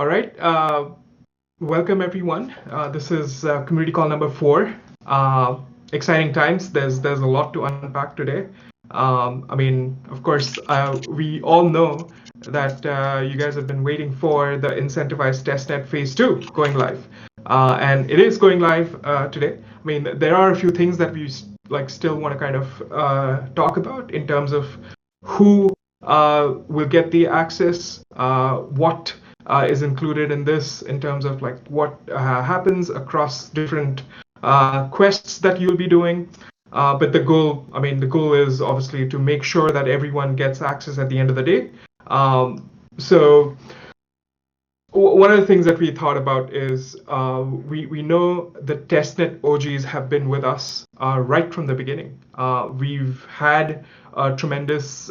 All right. Welcome everyone. This is community call number 4. Exciting times. There's a lot to unpack today. I mean, of course, we all know that you guys have been waiting for the Incentivized Testnet Phase 2 going live, and it is going live today. I mean, there are a few things that we still want to kind of talk about in terms of who will get the access, what is included in this in terms of like what happens across different quests that you'll be doing. But the goal is obviously to make sure that everyone gets access at the end of the day. So one of the things that we thought about is we know the testnet OGs have been with us right from the beginning. We've had a tremendous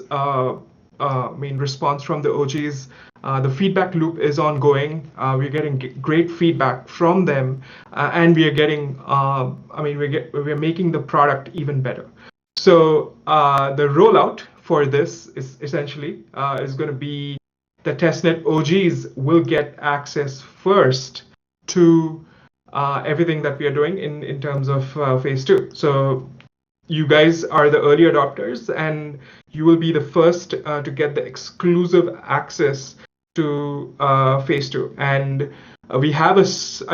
response from the OGs. The feedback loop is ongoing. We're getting great feedback from them, and we are getting. We're making the product even better. So the rollout for this is essentially is going to be the testnet OGs will get access first to everything that we are doing in terms of phase 2. So you guys are the early adopters, and you will be the first to get the exclusive access to phase 2. And I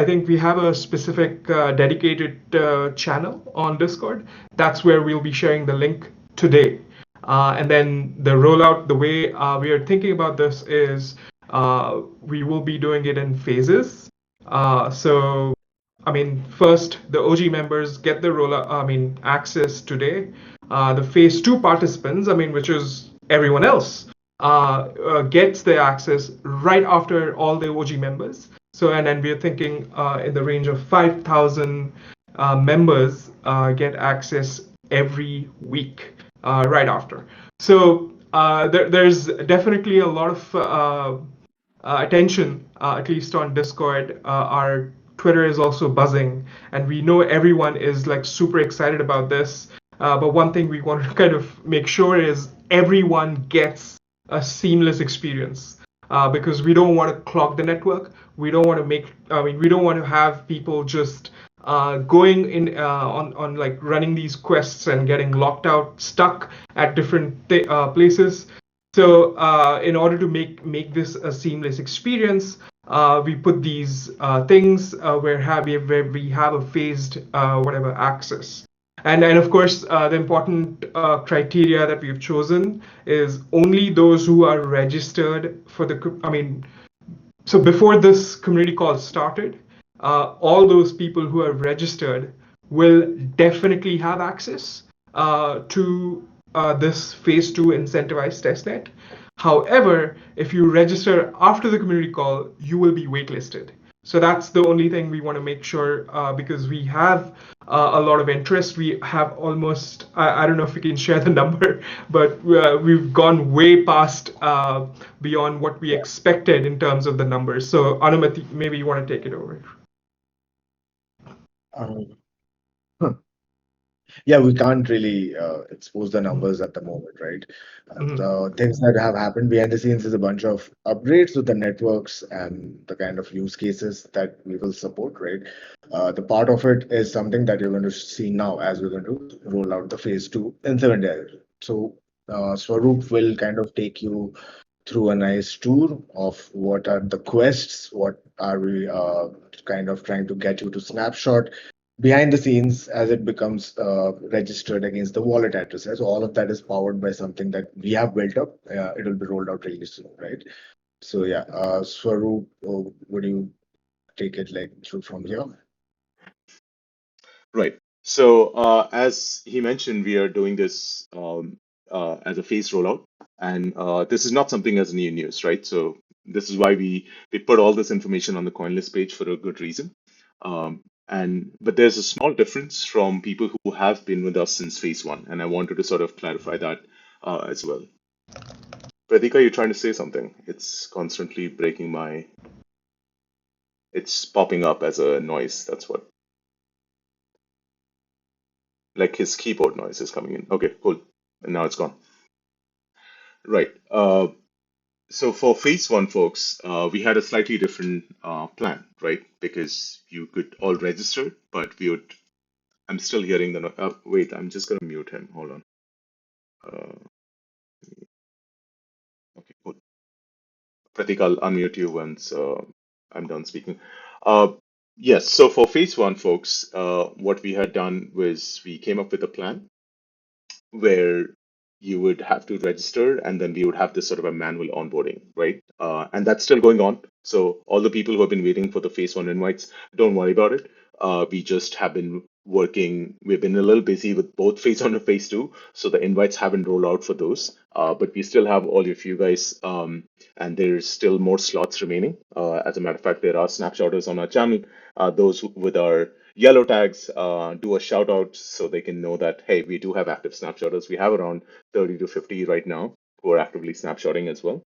think we have a specific dedicated channel on Discord. That's where we'll be sharing the link today. And then the rollout, the way we are thinking about this is we will be doing it in phases. First the OG members get the rollout, access today. The phase 2 participants, which is everyone else, gets the access right after all the OG members. So, and then we're thinking in the range of 5,000 members get access every week right after. So there's definitely a lot of attention, at least on Discord. Our Twitter is also buzzing, and we know everyone is like super excited about this. But one thing we want to kind of make sure is everyone gets a seamless experience, because we don't want to clog the network. We don't want to have people just going in on like running these quests and getting locked out, stuck at different places. So in order to make this a seamless experience, we put these things where we have a phased access. And of course, the important criteria that we've chosen is only those who are registered for the. So before this community call started, all those people who are registered will definitely have access to this phase 2 incentivized testnet. However, if you register after the community call, you will be waitlisted. So that's the only thing we want to make sure, because we have a lot of interest. We have almost, I don't know if we can share the number, but we've gone way past beyond what we expected in terms of the numbers. So Anumati, maybe you want to take it over. Yeah, we can't really expose the numbers at the moment, right? The things that have happened behind the scenes is a bunch of upgrades to the networks and the kind of use cases that we will support, right? The part of it is something that you're going to see now as we're going to roll out the phase 2 in 7 days. So Swaroop will kind of take you through a nice tour of what are the quests, what are we kind of trying to get you to snapshot behind the scenes as it becomes registered against the wallet addresses. So all of that is powered by something that we have built up. It will be rolled out really soon, right? So yeah, Swaroop, would you take it like through from here? Right. So as he mentioned, we are doing this as a phased rollout, and this is not something as new news, right? So this is why we put all this information on the CoinList page for a good reason. But there's a small difference from people who have been with us since phase 1, and I wanted to sort of clarify that as well. Pratika, you're trying to say something. It's constantly breaking my. It's popping up as a noise. That's what. Like his keyboard noise is coming in. Okay, cool. And now it's gone. Right. So for phase one, folks, we had a slightly different plan, right? Because you could all register, but we would. I'm still hearing the. Wait, I'm just gonna mute him. Hold on. Okay, cool. Pratik, I'll unmute you once I'm done speaking. Uh, yes. So for phase one, folks, what we had done was we came up with a plan where you would have to register and then we would have this sort of a manual onboarding, right? And that's still going on. So all the people who have been waiting for the phase one invites, don't worry about it. We just have been working, we've been a little busy with both phase one and phase two. So the invites haven't rolled out for those, but we still have all of you guys, and there's still more slots remaining. As a matter of fact, there are snapshotters on our channel. With our yellow tags, do a shout out so they can know that, hey, we do have active snapshotters. We have around 30 to 50 right now who are actively snapshotting as well.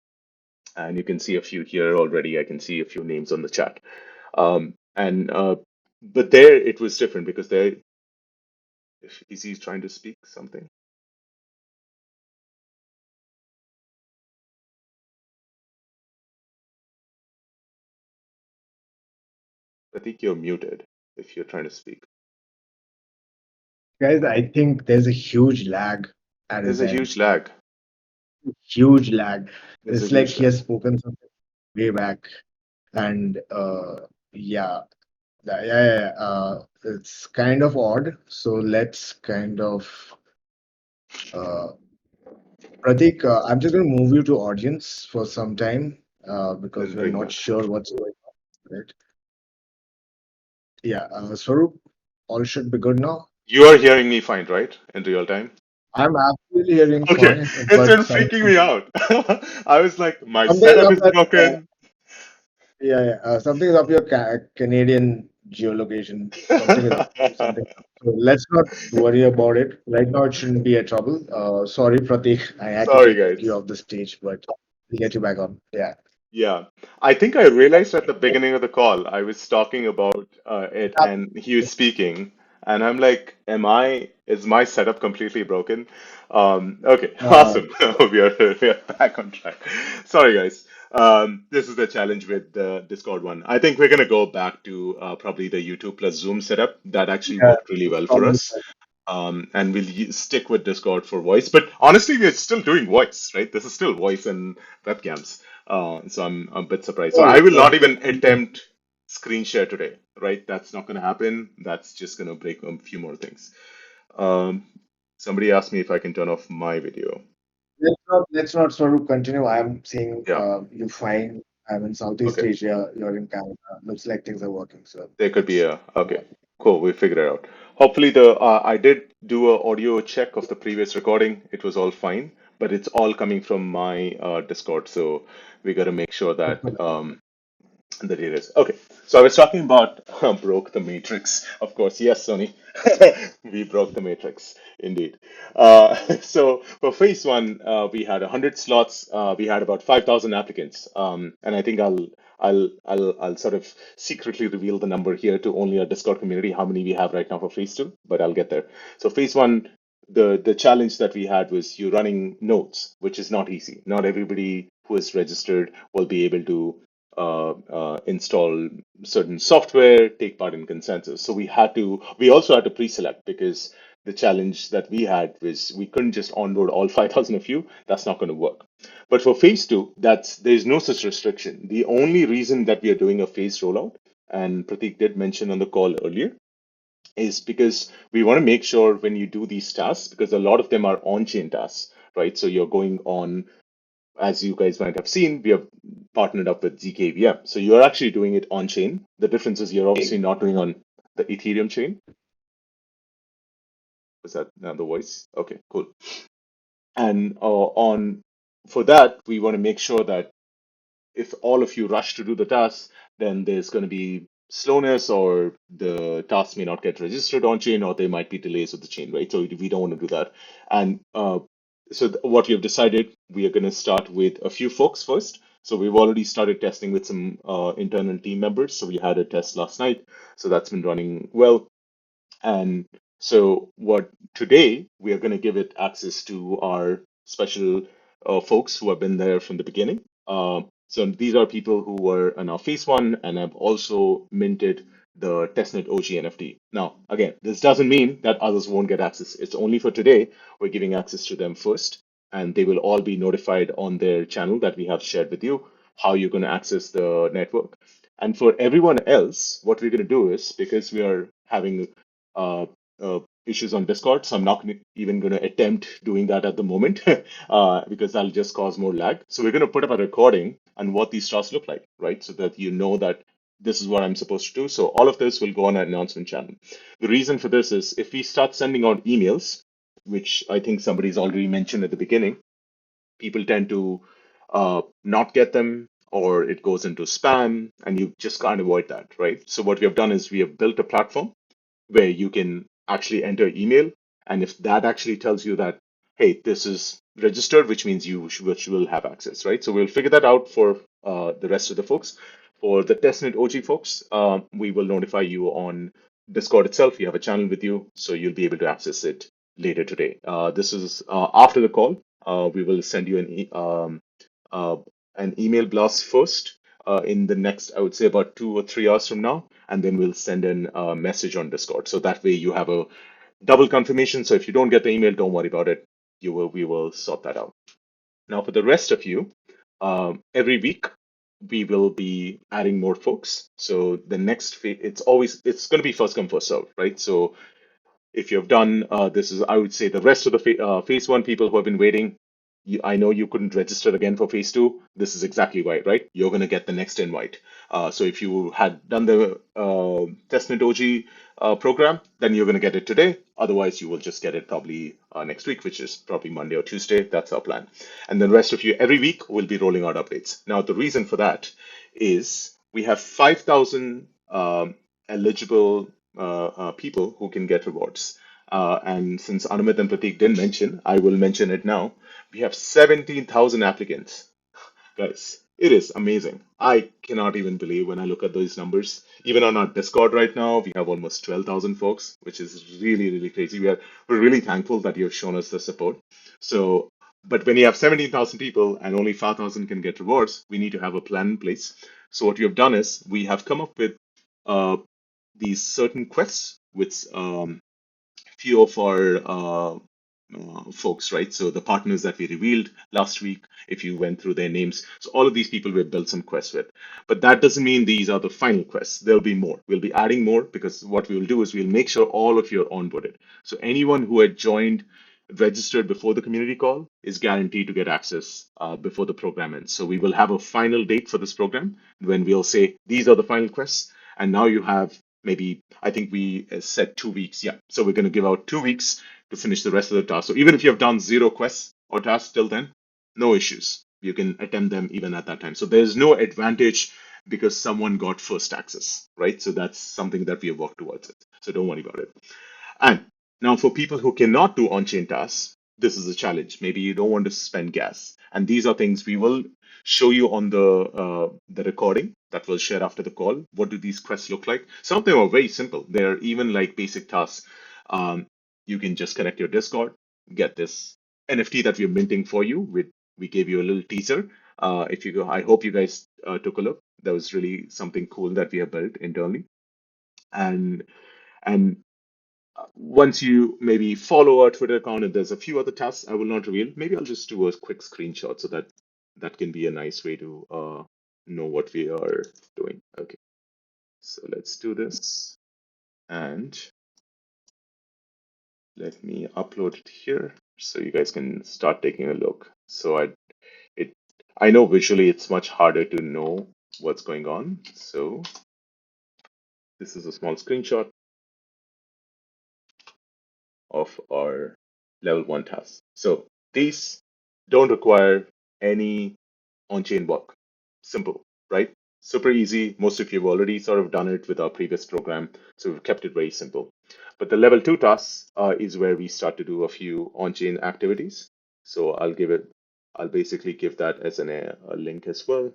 And you can see a few here already. I can see a few names on the chat. And But there it was different because there, is he trying to speak something? I think you're muted if you're trying to speak. Guys, I think there's a huge lag at There's his a end. huge lag. Huge lag. There's a It's like huge he lag. has spoken something way back. And yeah, it's kind of odd. So let's kind of uh, Pratik, I'm just going to move you to audience for some time because Then we're bring not back. sure what's going on, right? Yeah, Swaroop, all should be good now. You are hearing me fine, right? In real time? I'm absolutely hearing Okay, fine, it's but been freaking me out. I was like, my something is setup up is that, broken. something is up your Canadian geolocation. Something is up. Something. So let's not worry about it. Right now, it shouldn't be a trouble. Sorry, Pratik, I had to Sorry, take you guys. off the stage, but we'll get you back on. Yeah. Yeah, I think I realized at the beginning of the call I was talking about it, and he was speaking, and I'm like, is my setup completely broken? Okay, Uh, awesome. We are back on track. Sorry, guys. This is the challenge with the Discord one. I think we're gonna go back to probably the YouTube plus Zoom setup. That actually yeah, worked really well for probably. us. And we'll stick with Discord for voice. But honestly, we're still doing voice, right? This is still voice and webcams. So I'm a bit surprised. So I Oh, will yeah. not even attempt screen share today, right? That's not going to happen. That's just going to break a few more things. Um, Somebody asked me if I can turn off my video. Let's not sort of continue. I'm seeing Yeah. you fine. I'm in Southeast Okay. Asia. You're in Canada. Looks like things are working. So There could be let's a, move okay, on. cool. We figured it out. Hopefully I did do a audio check of the previous recording. It was all fine, but it's all coming from my Discord. So we got to make sure that the data is okay. So I was talking about broke the matrix. Of course, yes, Sony, we broke the matrix indeed. So for phase one, we had 100 slots. We had about 5,000 applicants, and I think I'll sort of secretly reveal the number here to only our Discord community how many we have right now for phase two, but I'll get there. So phase one. The challenge that we had was you running nodes, which is not easy. Not everybody who is registered will be able to install certain software, take part in consensus. So we also had to pre-select because the challenge that we had was we couldn't just onboard all 5,000 of you. That's not going to work. But for phase two, there's no such restriction. The only reason that we are doing a phase rollout, and Pratik did mention on the call earlier, is because we want to make sure when you do these tasks, because a lot of them are on-chain tasks, right? So you're going on, as you guys might have seen, we have partnered up with zkVM. So you're actually doing it on chain. The difference is you're obviously not doing on the Ethereum chain. Was that the voice? Okay, cool. And on for that, we want to make sure that if all of you rush to do the task, then there's going to be slowness or the task may not get registered on chain or there might be delays with the chain, right? So we don't want to do that. And what we have decided, we are going to start with a few folks first. So we've already started testing with some internal team members. So we had a test last night. So that's been running well. And so what today we are going to give it access to our special folks who have been there from the beginning. So these are people who were in our phase one and have also minted the testnet OG NFT. Now, again, this doesn't mean that others won't get access. It's only for today. We're giving access to them first, and they will all be notified on their channel that we have shared with you how you're going to access the network. And for everyone else, what we're going to do is, because we are having uh, issues on Discord, so I'm not even going to attempt doing that at the moment because that'll just cause more lag. So we're going to put up a recording on what these stars look like, right? So that you know that this is what I'm supposed to do. So all of this will go on an announcement channel. The reason for this is if we start sending out emails, which I think somebody's already mentioned at the beginning, people tend to not get them or it goes into spam and you just can't avoid that, right? So what we have done is we have built a platform where you can actually enter email. And if that actually tells you that, hey, this is registered, which means which will have access, right? So we'll figure that out for the rest of the folks. For the testnet OG folks, we will notify you on Discord itself. We have a channel with you, so you'll be able to access it later today. This is after the call. We will send you uh, an email blast first in the next, I would say, about 2 or 3 hours from now, and then we'll send in a message on Discord. So that way you have a double confirmation. So if you don't get the email, don't worry about it. We will sort that out. Now for the rest of you, every week we will be adding more folks. So the next it's going to be first come first serve, right? So if you've done this is I would say the rest of the phase one people who have been waiting, I know you couldn't register again for phase two. This is exactly why, right? You're going to get the next invite. So if you had done the testnet OG program, then you're going to get it today. Otherwise, you will just get it probably next week, which is probably Monday or Tuesday. That's our plan. And then the rest of you every week will be rolling out updates. Now the reason for that is we have 5,000 eligible people who can get rewards. And since Anumit and Pratik didn't mention, I will mention it now. We have 17,000 applicants. Guys, it is amazing. I cannot even believe when I look at those numbers. Even on our Discord right now, we have almost 12,000 folks, which is really, really crazy. We're really thankful that you've shown us the support. So, but when you have 17,000 people and only 5,000 can get rewards, we need to have a plan in place. So what we have done is we have come up with uh, these certain quests with few of our folks, right? So the partners that we revealed last week, if you went through their names, so all of these people we've built some quests with. But that doesn't mean these are the final quests. There'll be more. We'll be adding more because what we will do is we'll make sure all of you are onboarded. So anyone who had joined, registered before the community call is guaranteed to get access before the program ends. So we will have a final date for this program when we'll say these are the final quests, and now you have maybe I think we said 2 weeks. Yeah. So we're going to give out 2 weeks to finish the rest of the task. So even if you have done zero quests or tasks till then, no issues. You can attempt them even at that time. So there's no advantage because someone got first access, right? So that's something that we have worked towards it. So don't worry about it. And now for people who cannot do on-chain tasks, this is a challenge. Maybe you don't want to spend gas. And these are things we will show you on the recording that we'll share after the call. What do these quests look like? Some of them are very simple. They're even like basic tasks. You can just connect your Discord, get this NFT that we're minting for you. We gave you a little teaser. If you go, I hope you guys took a look. That was really something cool that we have built internally. And once you maybe follow our Twitter account, and there's a few other tasks I will not reveal. Maybe I'll just do a quick screenshot so that that can be a nice way to know what we are doing. Okay, so let's do this, and let me upload it here so you guys can start taking a look. So it I know visually it's much harder to know what's going on. So this is a small screenshot of our level one tasks. So these don't require any on-chain work. Simple, right? Super easy. Most of you have already sort of done it with our previous program, so we've kept it very simple. But the level two tasks is where we start to do a few on-chain activities. So I'll basically give that as a link as well.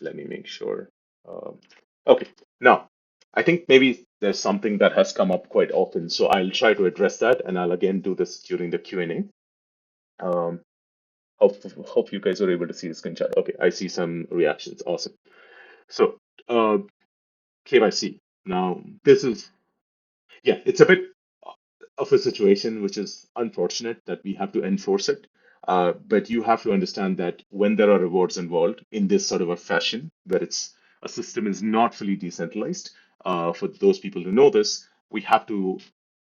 Let me make sure. Um, okay, now I think maybe there's something that has come up quite often, so I'll try to address that, and I'll again do this during the Q&A. Hope you guys were able to see the screenshot. Okay, I see some reactions. Awesome. So, uh, KYC. Now, this is, yeah, it's a bit of a situation which is unfortunate that we have to enforce it. But you have to understand that when there are rewards involved in this sort of a fashion, where it's a system is not fully decentralized, for those people who know this, we have to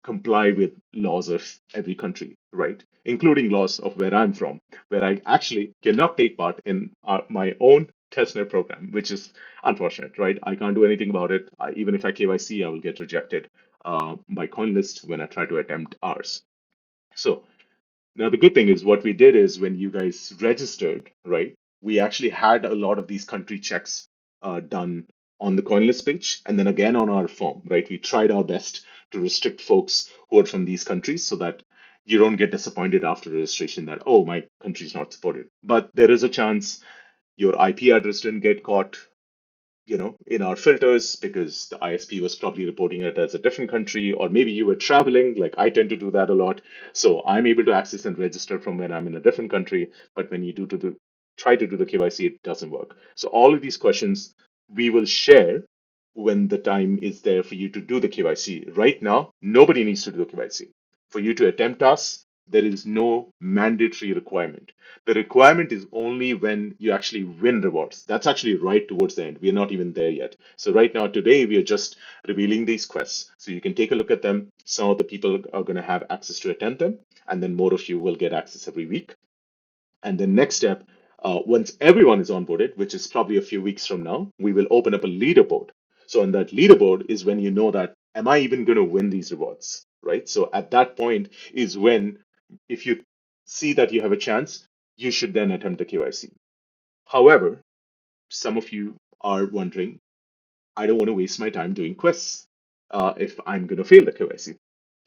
comply with laws of every country, right? Including laws of where I'm from, where I actually cannot take part in my own testnet program, which is unfortunate, right? I can't do anything about it. Even if I KYC, I will get rejected by CoinList when I try to attempt ours. So now, the good thing is what we did is when you guys registered, right, we actually had a lot of these country checks done on the CoinList page and then again on our form, right? We tried our best to restrict folks who are from these countries so that you don't get disappointed after registration that, oh, my country's not supported. But there is a chance your IP address didn't get caught, in our filters because the ISP was probably reporting it as a different country, or maybe you were traveling, like I tend to do that a lot. So I'm able to access and register from when I'm in a different country, but when you try to do the KYC, it doesn't work. So all of these questions we will share when the time is there for you to do the KYC. Right now, nobody needs to do the KYC. For you to attempt us, there is no mandatory requirement. The requirement is only when you actually win rewards. That's actually right towards the end. We are not even there yet. So right now, today, we are just revealing these quests. So you can take a look at them. Some of the people are going to have access to attend them, and then more of you will get access every week. And the next step, once everyone is onboarded, which is probably a few weeks from now, we will open up a leaderboard. So on that leaderboard is when you know that, am I even going to win these rewards, right? So at that point is when, if you see that you have a chance, you should then attempt the KYC. However, some of you are wondering, I don't want to waste my time doing quests if I'm going to fail the KYC.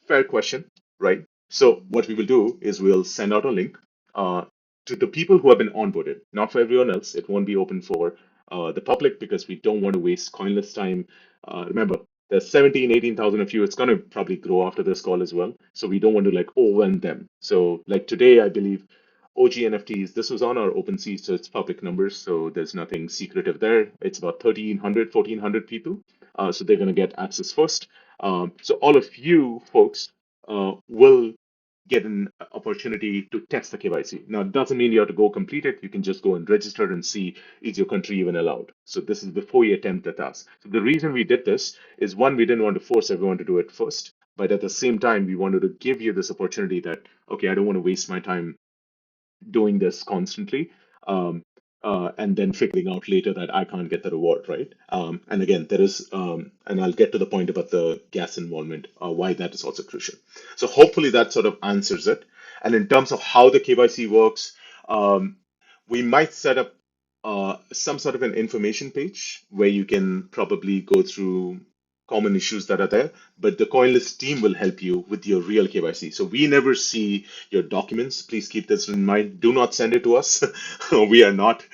Fair question, right? So what we will do is we'll send out a link uh, to the people who have been onboarded, not for everyone else. It won't be open for the public because we don't want to waste Coinless time. Remember, there's 17, 18,000 of you. It's going to probably grow after this call as well. So we don't want to like overwhelm them. So like today, I believe OG NFTs, this was on our OpenSea, so it's public numbers. So there's nothing secretive there. It's about 1,300, 1,400 people. So they're going to get access first. So all of you folks will get an opportunity to test the KYC. Now, it doesn't mean you have to go complete it. You can just go and register and see, is your country even allowed? So this is before you attempt the task. So the reason we did this is one, we didn't want to force everyone to do it first, but at the same time, we wanted to give you this opportunity that, okay, I don't want to waste my time doing this constantly. And then figuring out later that I can't get the reward, right? And again, there is, and I'll get to the point about the gas involvement, why that is also crucial. So hopefully that sort of answers it. And in terms of how the KYC works, um, we might set up some sort of an information page where you can probably go through common issues that are there, but the CoinList team will help you with your real KYC. So we never see your documents. Please keep this in mind. Do not send it to us. We are not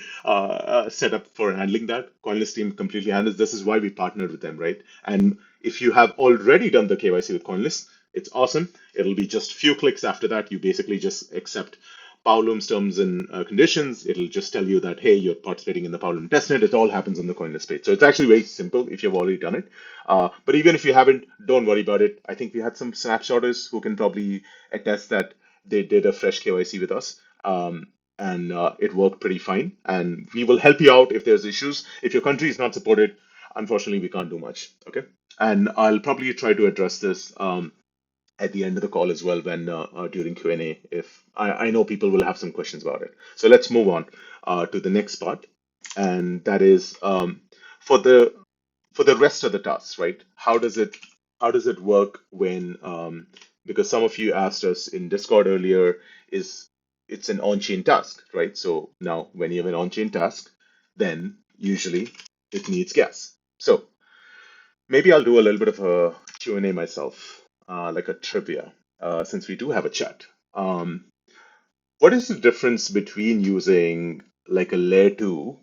set up for handling that. CoinList team completely handles. This is why we partnered with them, right? And if you have already done the KYC with CoinList, it's awesome. It'll be just few clicks after that. You basically just accept Powerloom's terms and conditions. It'll just tell you that, hey, you're participating in the Powerloom testnet. It all happens on the CoinList page. So it's actually very simple if you've already done it. But even if you haven't, don't worry about it. I think we had some snapshotters who can probably attest that they did a fresh KYC with us. And it worked pretty fine. And we will help you out if there's issues. If your country is not supported, unfortunately, we can't do much. Okay. And I'll probably try to address this at the end of the call as well when during Q&A if I know people will have some questions about it. So let's move on to the next part, and that is for the rest of the tasks, right? How does it work when because some of you asked us in Discord earlier, is it's an on-chain task, right? So now when you have an on-chain task, then usually it needs gas. So maybe I'll do a little bit of a Q&A myself, like a trivia, since we do have a chat. Um, what is the difference between using like a layer 2,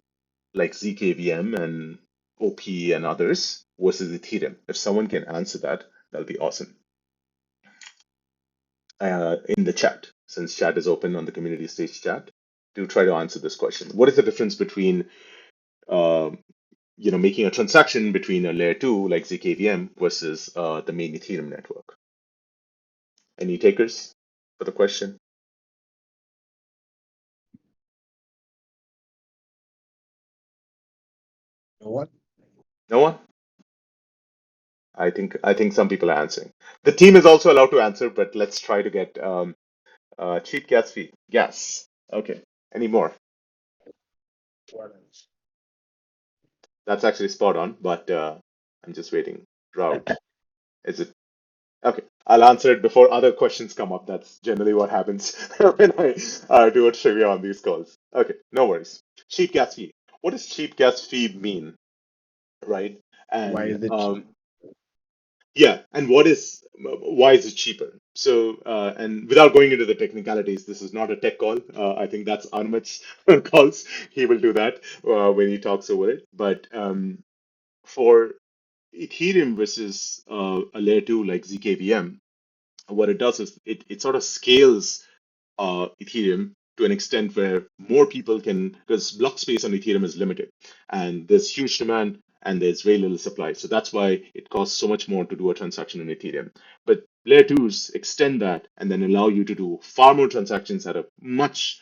like zkVM and OP and others, versus Ethereum? If someone can answer that, that'll be awesome. In the chat, since chat is open on the community stage chat. to try to answer this question. What is the difference between making a transaction between a layer 2 like zkVM versus the main Ethereum network? Any takers for the question? No one? No one? I think some people are answering. The team is also allowed to answer, but let's try to get cheap gas fee. Gas. Okay. Any more? What else? That's actually spot on, but I'm just waiting. Drought. Is it? Okay. I'll answer it before other questions come up. That's generally what happens when I do a trivia on these calls. Okay. No worries. Cheap gas fee. What does cheap gas fee mean? Right? Why And is it cheap? yeah, and why is it cheaper? So, and without going into the technicalities, this is not a tech call. I think that's Armit's calls. He will do that when he talks over it. But for Ethereum versus a layer 2 like zkVM, what it does is it sort of scales Ethereum to an extent where more people can, because block space on Ethereum is limited, and there's huge demand and there's very little supply. So that's why it costs so much more to do a transaction in Ethereum. But layer twos extend that and then allow you to do far more transactions at a much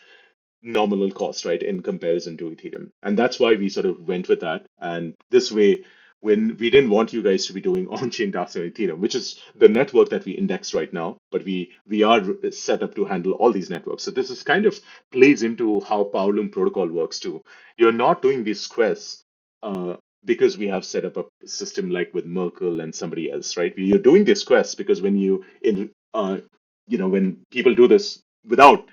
nominal cost, right, in comparison to Ethereum. And that's why we sort of went with that. And this way, when we didn't want you guys to be doing on-chain tasks on Ethereum, which is the network that we index right now, but we are set up to handle all these networks. So this is kind of plays into how Powerloom protocol works too. You're not doing these quests uh, because we have set up a system like with Merkle and somebody else, right? You're doing these quests because when people do this without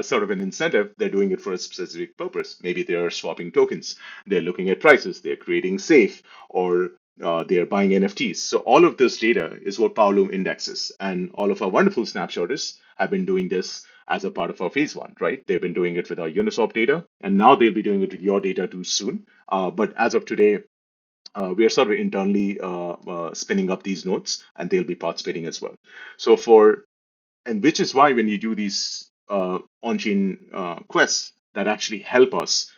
sort of an incentive, they're doing it for a specific purpose. Maybe they're swapping tokens, they're looking at prices, they're creating safe, or they're buying NFTs. So all of this data is what Powerloom indexes, and all of our wonderful snapshotters have been doing this as a part of our phase one, right? They've been doing it with our Uniswap data, and now they'll be doing it with your data too soon. But as of today, we are sort of internally spinning up these nodes, and they'll be participating as well. So and which is why when you do these on-chain quests that actually help us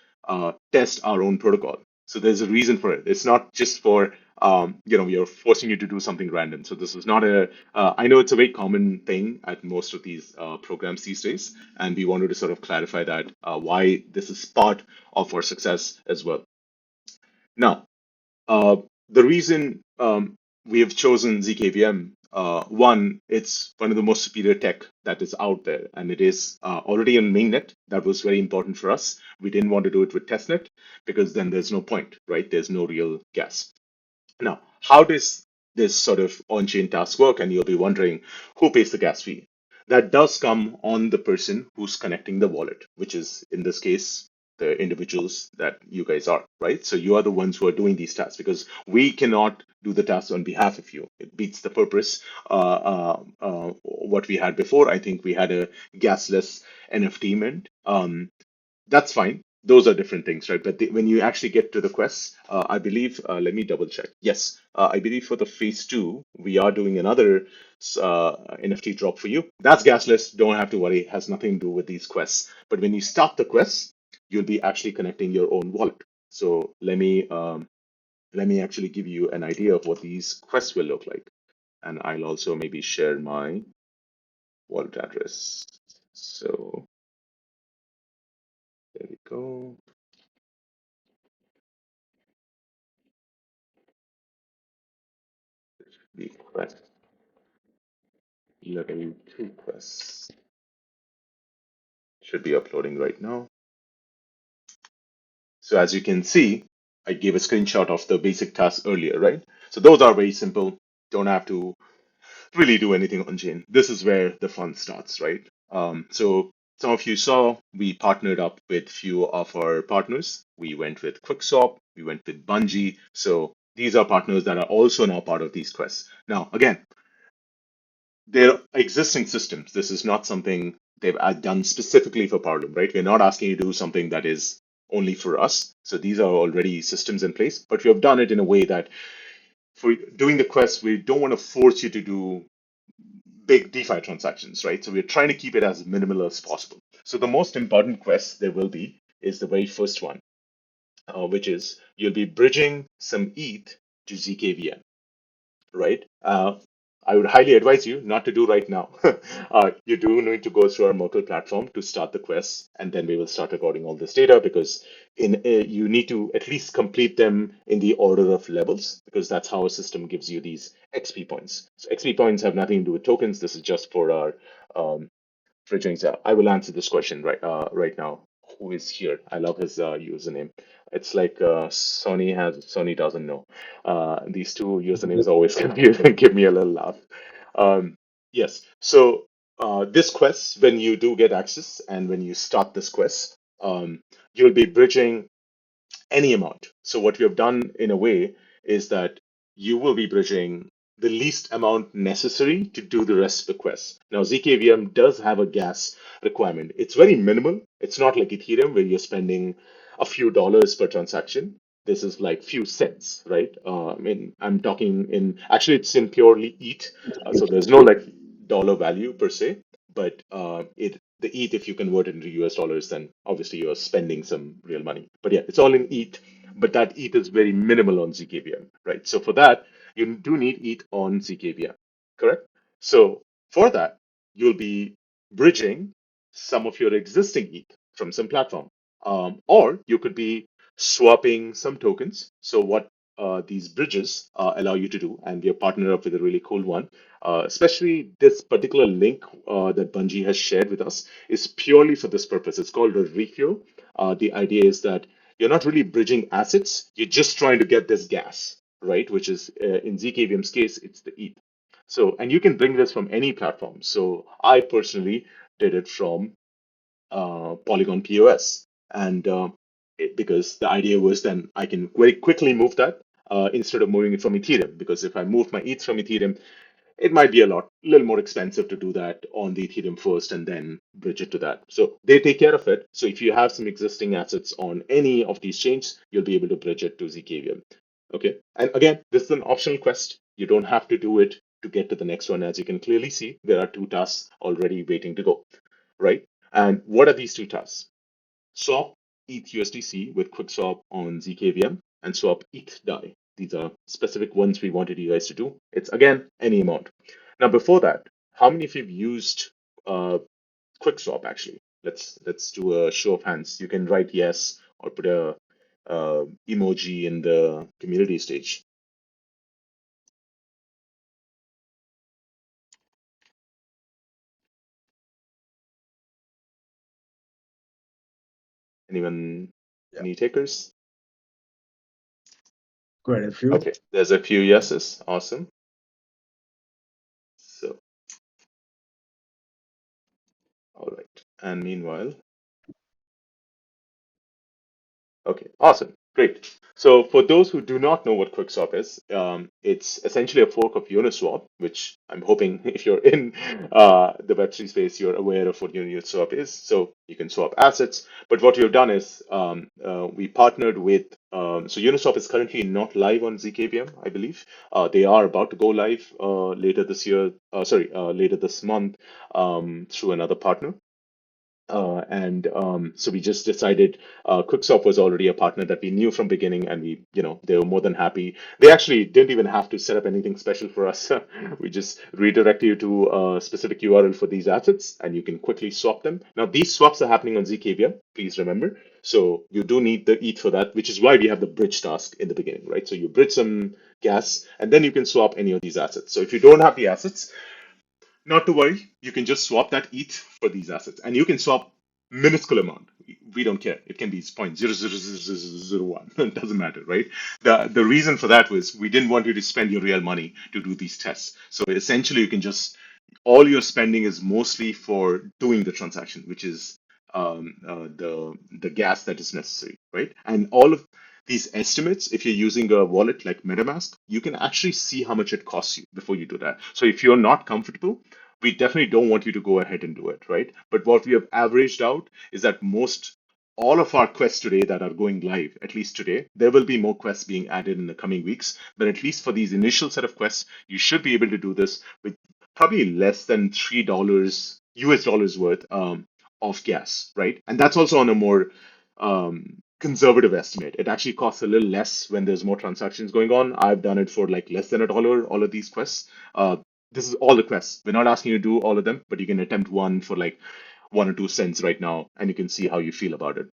test our own protocol. So there's a reason for it. It's not just for we are forcing you to do something random. So this is not I know it's a very common thing at most of these programs these days, and we wanted to sort of clarify that why this is part of our success as well. Now, uh, the reason we have chosen zkVM, one, it's one of the most superior tech that is out there, and it is already on mainnet. That was very important for us. We didn't want to do it with testnet because then there's no point, right? There's no real gas. Now, how does this sort of on-chain task work? And you'll be wondering who pays the gas fee. That does come on the person who's connecting the wallet, which is in this case the individuals that you guys are, right? So you are the ones who are doing these tasks because we cannot do the tasks on behalf of you. It beats the purpose. What we had before, I think we had a gasless NFT mint. That's fine. Those are different things, right? But when you actually get to the quests, I believe, let me double check. Yes, I believe for the phase two, we are doing another NFT drop for you. That's gasless. Don't have to worry. It has nothing to do with these quests. But when you start the quests, you'll be actually connecting your own wallet. So let me actually give you an idea of what these quests will look like. And I'll also maybe share my wallet address. So there we go. The quest level 2 quests should be uploading right now. So as you can see, I gave a screenshot of the basic tasks earlier, right? So those are very simple. Don't have to really do anything on chain. This is where the fun starts, right? So some of you saw we partnered up with few of our partners. We went with QuickSwap, we went with Bungee. So these are partners that are also now part of these quests. Now, again, they're existing systems. This is not something they've done specifically for Powerloom, right? We're not asking you to do something that is only for us. So these are already systems in place, but we have done it in a way that for doing the quest, we don't want to force you to do big DeFi transactions, right? So we're trying to keep it as minimal as possible. So the most important quest there will be is the very first one, which is you'll be bridging some ETH to ZKVM, right? I would highly advise you not to do right now. You do need to go through our Merkle platform to start the quests, and then we will start recording all this data because you need to at least complete them in the order of levels because that's how our system gives you these XP points. So XP points have nothing to do with tokens. This is just for our bridging. I will answer this question right now. Who is here? I love his username. It's like Sonny doesn't know. These two usernames always confuse and give me a little laugh. Yes. So this quest, when you do get access and when you start this quest, you'll be bridging any amount. So what we have done in a way is that you will be bridging the least amount necessary to do the rest of the quest. Now, ZKVM does have a gas requirement. It's very minimal. It's not like Ethereum where you're spending a few dollars per transaction. This is like few cents, right? I'm talking in actually it's in purely ETH, so there's no like dollar value per se, but it the ETH, if you convert it into US dollars, then obviously you're spending some real money. But yeah, it's all in ETH, but that ETH is very minimal on ZKVM, right? So for that, you do need ETH on ZKVM, correct? So for that, you'll be bridging some of your existing ETH from some platform. Or you could be swapping some tokens. So what these bridges allow you to do, and we are partnered up with a really cool one, especially this particular link that Bungie has shared with us is purely for this purpose. It's called a refuel. The idea is that you're not really bridging assets, you're just trying to get this gas, right? Which is in ZKVM's case, it's the ETH. So, and you can bring this from any platform. So I personally did it from Polygon POS. And because the idea was then I can very quickly move that instead of moving it from Ethereum. Because if I move my ETH from Ethereum, it might be little more expensive to do that on the Ethereum first and then bridge it to that. So they take care of it. So if you have some existing assets on any of these chains, you'll be able to bridge it to ZKVM. Okay. And again, this is an optional quest. You don't have to do it to get to the next one. As you can clearly see, there are two tasks already waiting to go, right? And what are these two tasks? Swap ETH USDC with QuickSwap on ZKVM and swap ETH DAI. These are specific ones we wanted you guys to do. It's again any amount. Now before that, how many of you have used QuickSwap actually? Let's do a show of hands. You can write yes or put a emoji in the community stage. Anyone? Yeah. Any takers? Quite a few. Okay, there's a few yeses. Awesome. So, all right. And meanwhile, okay, awesome. Great. So for those who do not know what QuickSwap is, it's essentially a fork of Uniswap, which I'm hoping if you're in the Web3 space, you're aware of what Uniswap is. So you can swap assets. But what we've done is we partnered with, so Uniswap is currently not live on ZKVM, I believe. They are about to go live later this year, later this month through another partner. So we just decided QuickSwap was already a partner that we knew from beginning, and they were more than happy. They actually didn't even have to set up anything special for us. We just redirect you to a specific URL for these assets, and you can quickly swap them. Now, these swaps are happening on ZKVM, please remember. So you do need the ETH for that, which is why we have the bridge task in the beginning, right? So you bridge some gas, and then you can swap any of these assets. So if you don't have the assets, not to worry, you can just swap that ETH for these assets, and you can swap minuscule amount. We don't care. It can be 0.00001. It doesn't matter, right? The reason for that was we didn't want you to spend your real money to do these tests. So essentially, you can just all your spending is mostly for doing the transaction, which is the gas that is necessary, right? And all of these estimates, if you're using a wallet like MetaMask, you can actually see how much it costs you before you do that. So if you're not comfortable, we definitely don't want you to go ahead and do it, right? But what we have averaged out is that most all of our quests today that are going live, at least today, there will be more quests being added in the coming weeks. But at least for these initial set of quests, you should be able to do this with probably less than $3 US dollars worth of gas, right? And that's also on a more conservative estimate. It actually costs a little less when there's more transactions going on. I've done it for like less than $1, all of these quests. This is all the quests. We're not asking you to do all of them, but you can attempt one for like 1 or 2 cents right now, and you can see how you feel about it.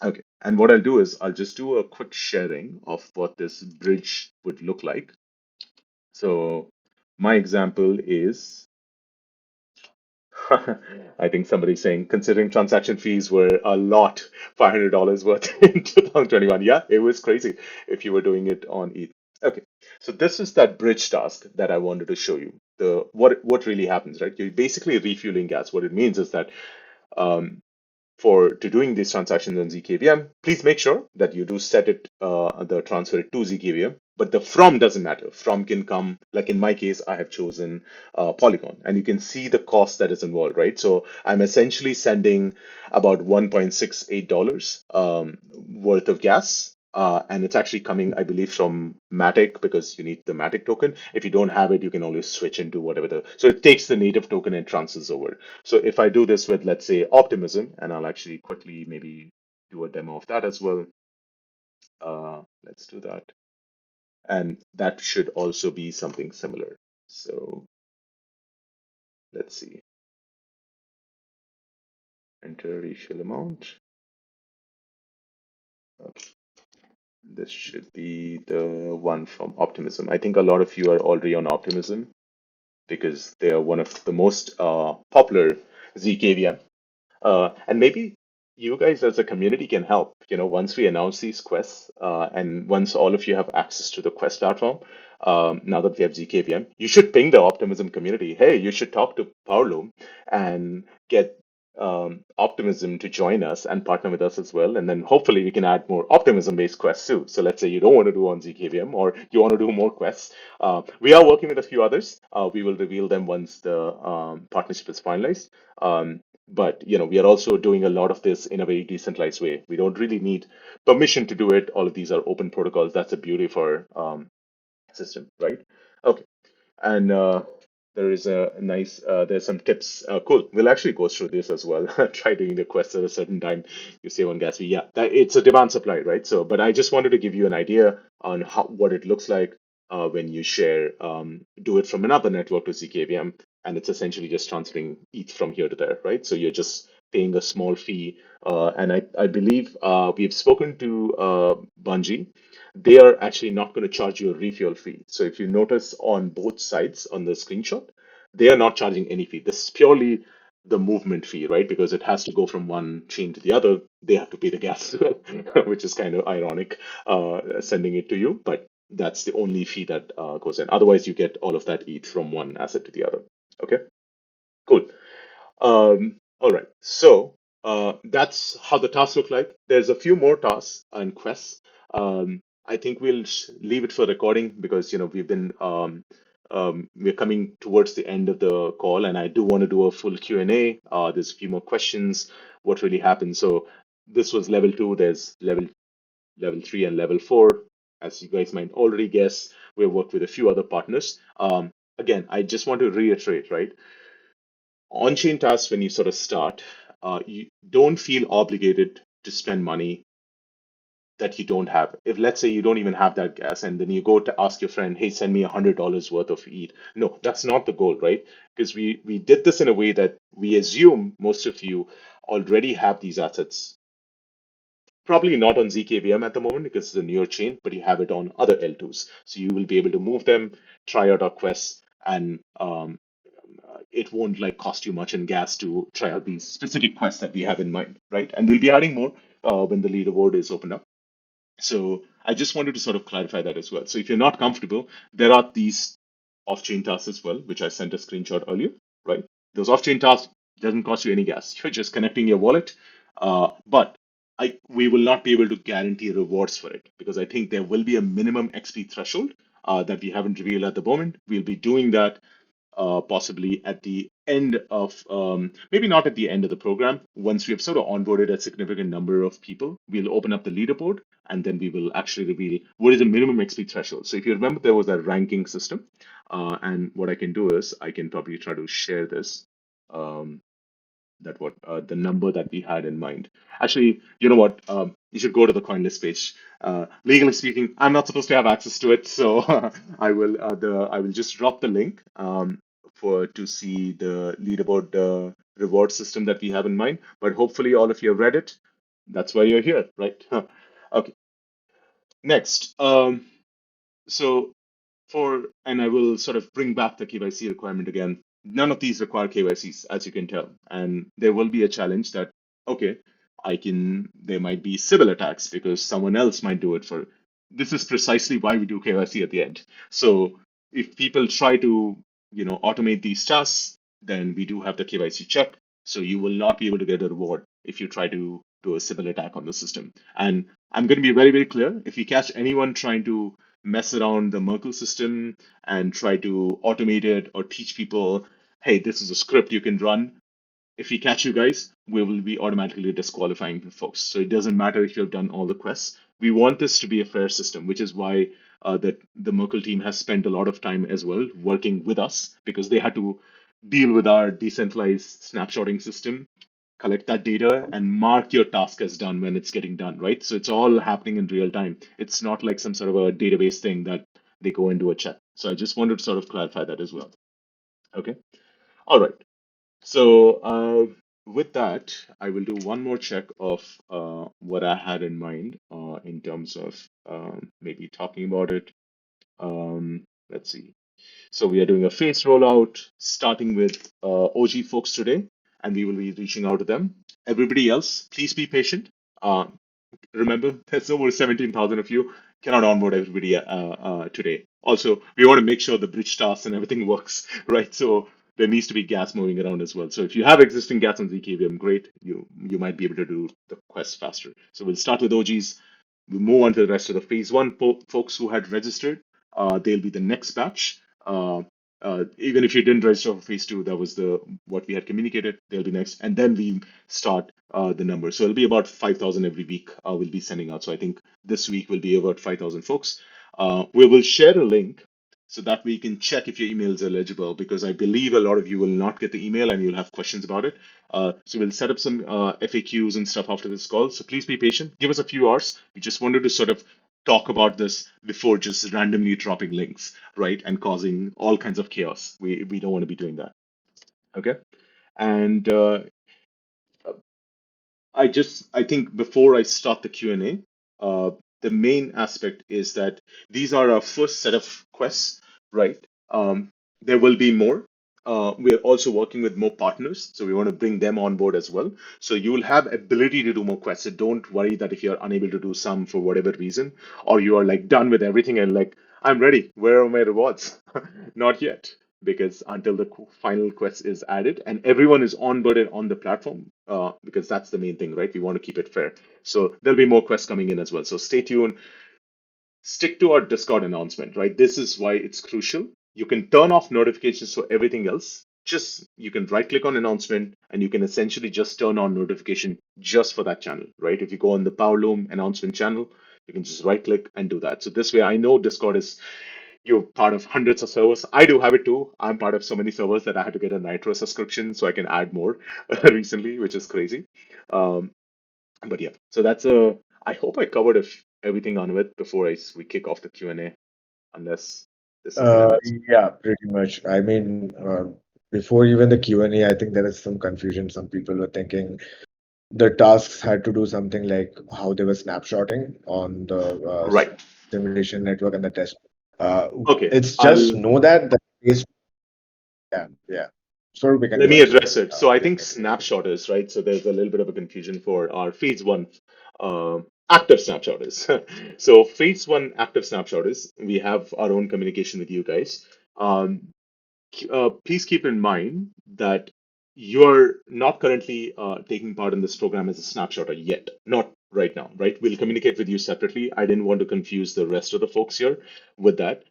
Okay, and what I'll do is I'll just do a quick sharing of what this bridge would look like. So my example is I think somebody's saying considering transaction fees were a lot, $500 worth in 2021. Yeah, it was crazy if you were doing it on ETH. Okay, so this is that bridge task that I wanted to show you. The what really happens, right? You're basically refueling gas. What it means is that um, for to doing these transactions on zkVM, please make sure that you do set it the transfer it to zkVM. But the from doesn't matter. From can come, like in my case, I have chosen Polygon, and you can see the cost that is involved, right? So I'm essentially sending about $1.68 worth of gas. And it's actually coming, I believe, from Matic because you need the Matic token. If you don't have it, you can always switch into whatever so it takes the native token and transfers over. So if I do this with, let's say, Optimism, and I'll actually quickly maybe do a demo of that as well. Let's do that. And that should also be something similar. So let's see. Enter refill amount. Okay. This should be the one from Optimism. I think a lot of you are already on Optimism because they are one of the most popular zkVM. And maybe you guys as a community can help. Once we announce these quests, and once all of you have access to the quest platform, now that we have zkVM, you should ping the Optimism community. Hey, you should talk to Powerloom and get Optimism to join us and partner with us as well. And then hopefully we can add more Optimism-based quests too. So let's say you don't want to do on zkVM or you want to do more quests. We are working with a few others. We will reveal them once the partnership is finalized. But we are also doing a lot of this in a very decentralized way. We don't really need permission to do it. All of these are open protocols. That's the beauty of our system, right? Okay. And there is a nice, there's some tips. Cool. We'll actually go through this as well. Try doing the quest at a certain time. You save on gas fee. Yeah, it's a demand supply, right? So, but I just wanted to give you an idea on what it looks like when you share, do it from another network to zkVM, and it's essentially just transferring ETH from here to there, right? So you're just paying a small fee. And I believe we've spoken to Bungie. They are actually not going to charge you a refuel fee. So if you notice on both sides on the screenshot, they are not charging any fee. This is purely the movement fee, right? Because it has to go from one chain to the other. They have to pay the gas as well, which is kind of ironic, sending it to you. But that's the only fee that goes in. Otherwise, you get all of that ETH from one asset to the other. Okay, cool. All right, so that's how the tasks look like. There's a few more tasks and quests. I think we'll leave it for recording because we've been we're coming towards the end of the call, and I do want to do a full Q&A. There's a few more questions. What really happened? So this was level 2. There's level 3 and level 4. As you guys might already guess, we worked with a few other partners. Again, I just want to reiterate, right? On-chain tasks, when you sort of start, you don't feel obligated to spend money that you don't have. If let's say you don't even have that gas, and then you go to ask your friend, "Hey, send me $100 worth of ETH." No, that's not the goal, right? Because we did this in a way that we assume most of you already have these assets. Probably not on zkVM at the moment because it's a newer chain, but you have it on other L2s. So you will be able to move them, try out our quests, and it won't like cost you much in gas to try out these specific quests that we have in mind, right? And we'll be adding more when the leaderboard is opened up. So I just wanted to sort of clarify that as well. So if you're not comfortable, there are these off-chain tasks as well, which I sent a screenshot earlier, right? Those off-chain tasks doesn't cost you any gas. You're just connecting your wallet. But we will not be able to guarantee rewards for it because I think there will be a minimum XP threshold that we haven't revealed at the moment. We'll be doing that possibly at the end of maybe not at the end of the program. Once we have sort of onboarded a significant number of people, we'll open up the leaderboard and then we will actually reveal what is the minimum XP threshold. So if you remember, there was a ranking system, and what I can do is I can probably try to share this. That what the number that we had in mind. Actually, you know what? You should go to the CoinList page. Legally speaking, I'm not supposed to have access to it, so I will just drop the link for to see the leaderboard reward system that we have in mind. But hopefully, all of you have read it. That's why you're here, right? Okay. Next, so and I will sort of bring back the KYC requirement again. None of these require KYCs, as you can tell. And there will be a challenge that, okay, there might be Sybil attacks because someone else might do it for. This is precisely why we do KYC at the end. So if people try to, automate these tasks, then we do have the KYC check. So you will not be able to get a reward if you try to do a Sybil attack on the system. And I'm going to be very, very clear. If you catch anyone trying to mess around the Merkle system and try to automate it or teach people, hey, this is a script you can run. If we catch you guys, we will be automatically disqualifying the folks. So it doesn't matter if you've done all the quests. We want this to be a fair system, which is why the Merkle team has spent a lot of time as well working with us because they had to deal with our decentralized snapshotting system, collect that data and mark your task as done when it's getting done, right? So it's all happening in real time. It's not like some sort of a database thing that they go and do a check. So I just wanted to sort of clarify that as well. Okay. All right. So with that, I will do one more check of what I had in mind in terms of maybe talking about it. Let's see. So we are doing a phase rollout, starting with OG folks today, and we will be reaching out to them. Everybody else, please be patient. Uh, Remember, there's over 17,000 of you. Cannot onboard everybody today. Also, we want to make sure the bridge tasks and everything works, right? So there needs to be gas moving around as well. So if you have existing gas on ZKVM, great. You might be able to do the quest faster. So we'll start with OGs. We'll move on to the rest of the phase one folks who had registered. They'll be the next batch. Even if you didn't register for phase two, that was what we had communicated. They'll be next, and then we start the number. So it'll be about 5,000 every week. We'll be sending out. So I think this week will be about 5,000 folks. We will share a link so that we can check if your email is eligible, because I believe a lot of you will not get the email and you'll have questions about it. So we'll set up some FAQs and stuff after this call. So please be patient. Give us a few hours. We just wanted to sort of talk about this before just randomly dropping links, right, and causing all kinds of chaos. We don't want to be doing that. Okay. And I think before I start the Q&A, the main aspect is that these are our first set of quests, right? There will be more. We're also working with more partners, so we want to bring them on board as well. So you will have ability to do more quests. So don't worry that if you're unable to do some for whatever reason, or you are like done with everything and like, I'm ready. Where are my rewards? Not yet, because until the final quest is added and everyone is onboarded on the platform, because that's the main thing, right? We want to keep it fair. So there'll be more quests coming in as well. So stay tuned. Stick to our Discord announcement, right? This is why it's crucial. You can turn off notifications for everything else. Just you can right click on announcement and you can essentially just turn on notification just for that channel, right? If you go on the Powerloom announcement channel, you can just right click and do that. So this way, I know Discord is you're part of hundreds of servers. I do have it too. I'm part of so many servers that I had to get a Nitro subscription so I can add more recently, which is crazy. Um, but yeah, so that's a. I hope I covered everything on it before we kick off the Q&A, unless there's something I missed. Yeah, pretty much. I mean, before even the Q&A, I think there is some confusion. Some people were thinking the tasks had to do something like how they were snapshotting on the Right. simulation network and the test. Okay. It's just know that the case, yeah. So we can Let go me ahead. Sorry. address it. So I Please think continue. snapshot is right. So there's a little bit of a confusion for our phase one active snapshot is. So phase one active snapshot is we have our own communication with you guys. Um, Please keep in mind that you're not currently taking part in this program as a snapshotter yet, not right now, right? We'll communicate with you separately. I didn't want to confuse the rest of the folks here with that.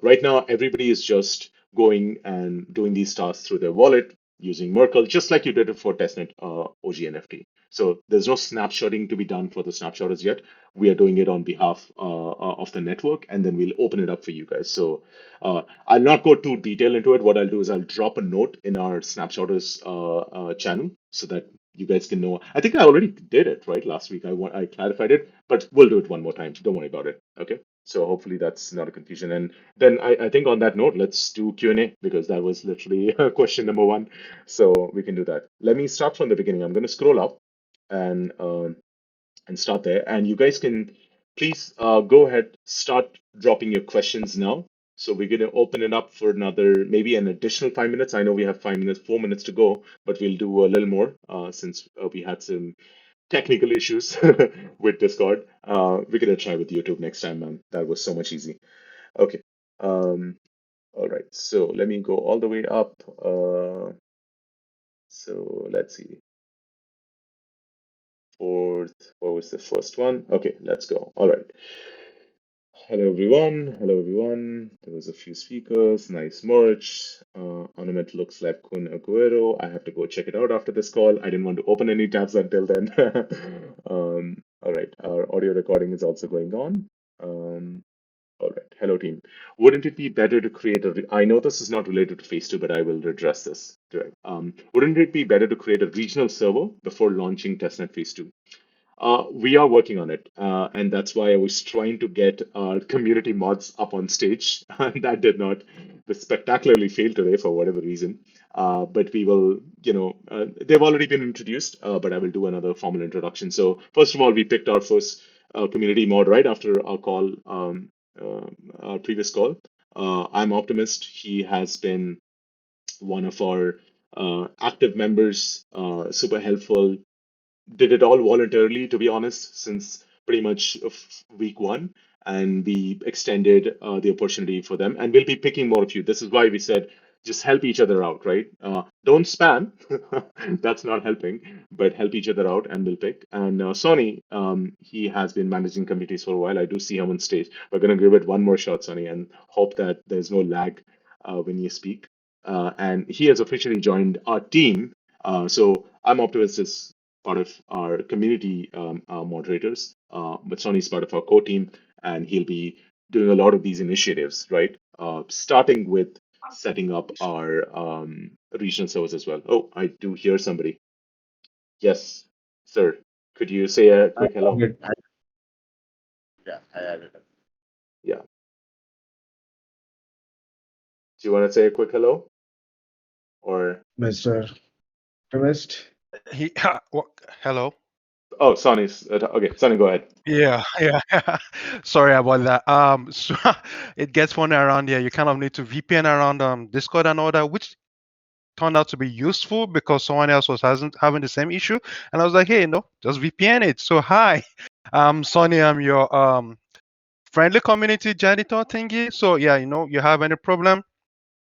Right now, everybody is just going and doing these tasks through their wallet. using Merkle, just like you did it for testnet OG NFT. So there's no snapshotting to be done for the snapshotters yet. We are doing it on behalf of the network, and then we'll open it up for you guys. So I'll not go too detailed into it. What I'll do is I'll drop a note in our snapshotters channel so that you guys can know. I think I already did it right last week. I clarified it, but we'll do it one more time. Don't worry about it. Okay. So hopefully that's not a confusion. And then I think on that note, let's do Q&A because that was literally question number one. So we can do that. Let me start from the beginning. I'm going to scroll up and start there. And you guys can please go ahead, start dropping your questions now. So we're going to open it up for another, maybe an additional 5 minutes. I know we have 5 minutes, 4 minutes to go, but we'll do a little more since we had some technical issues with Discord. We're going to try with YouTube next time, man. That was so much easy. Okay. All right. So let me go all the way up. So let's see. Fourth, what was the first one? Okay, let's go. All right. Hello everyone. Hello everyone. There was a few speakers. Nice merch. Ornament looks like Kun Aguero. I have to go check it out after this call. I didn't want to open any tabs until then. All right. Our audio recording is also going on. All right. Hello team. Wouldn't it be better to create I know this is not related to phase two, but I will address this. Direct. Wouldn't it be better to create a regional server before launching testnet phase two? We are working on it, and that's why I was trying to get our community mods up on stage. That did not spectacularly fail today for whatever reason. But we will, they've already been introduced, but I will do another formal introduction. So first of all, we picked our first community mod right after our call, our previous call. I'm Optimist. He has been one of our active members, super helpful, did it all voluntarily, to be honest, since pretty much of week one. And we extended the opportunity for them. And we'll be picking more of you. This is why we said just help each other out, right? Don't spam. That's not helping, but help each other out and we'll pick. And Sonny, he has been managing committees for a while. I do see him on stage. We're going to give it one more shot, Sonny, and hope that there's no lag when you speak. And he has officially joined our team. So I'm Optimist is part of our community moderators, but Sonny's part of our core team, and he'll be doing a lot of these initiatives, right? Starting with setting up our regional servers as well. Oh, I do hear somebody. Yes, sir. Could you say a I quick hello? added, yeah, I added it. Yeah. Do you want to say a quick hello? Or Mr. Optimist. He, hello. oh, Sonny's okay. Sonny, go ahead. Yeah, yeah. Sorry about that. So it gets funny around here. You kind of need to VPN around Discord and all that, which turned out to be useful because someone else was hasn't having the same issue, and I was like, hey, no, just VPN it. So hi, I'm Sonny. I'm your friendly community janitor thingy. So yeah, you have any problem,